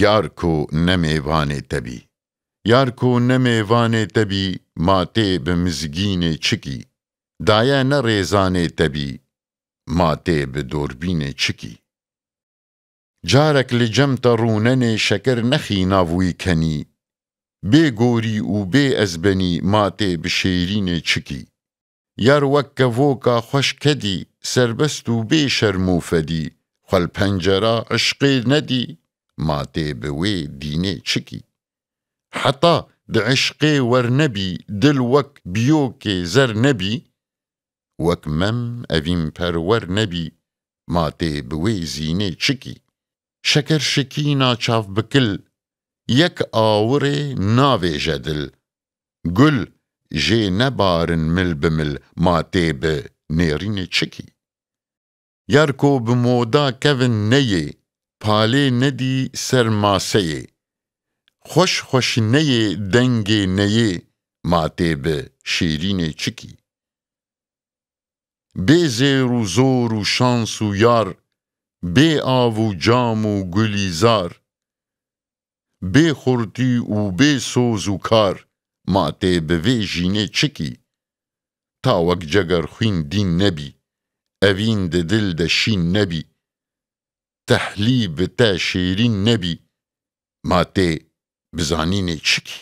یارکۆ نەمێوانێ تەبی یارکۆ نەمێوانێ تەبی ماتێ بە مزگینێ چکی دایە نەڕێزانێ تەبی ماتێ بە دۆربینێ چکی جارێک لە جەمتە ڕوونەنێ شەکەر نەخی ناووی کەنی بێ گۆری و بێ ئەزبەنی ماتێ بە شێرینێ چکی یار وەک کەڤۆکا خۆش کەدی سەربەست و بێ شەرم و فەدی خوەل پەنجەرا عشقێ نەدی ماتێ بە وێ دینێ چکی حەتا دە عشقێ وەرنەبی دل وەک بیۆکێ زەر نەبی وەک مەم ئەڤین پەروەر نەبی ماتێ بە وێ زینێ چکی شەکەر شکینا چاو بکل یەک ئاورێ ناوێژە دل گول ژێ نەبارن مل بمل ماتێ بە نێرینێ چکی یارکۆ بە مۆدا کەڤن نەیێ پالێ نەدی سەر ماسەیێ خۆش خۆش نەیێ دەنگێ نەیێ ماتێ بە شێرینێ چکی بێ زێر و زۆر و شانس و یار بێ ئاو و جام و گولی زار بێ خوردی و بێ سۆز و کار ماتێ بە وێ ژینێ چکی تا وەک جەگەر خوین دین نەبی ئەڤین دە دل دە شین نەبی تەحلی بە تە شێرین نەبی ماتێ بزانینێ چکی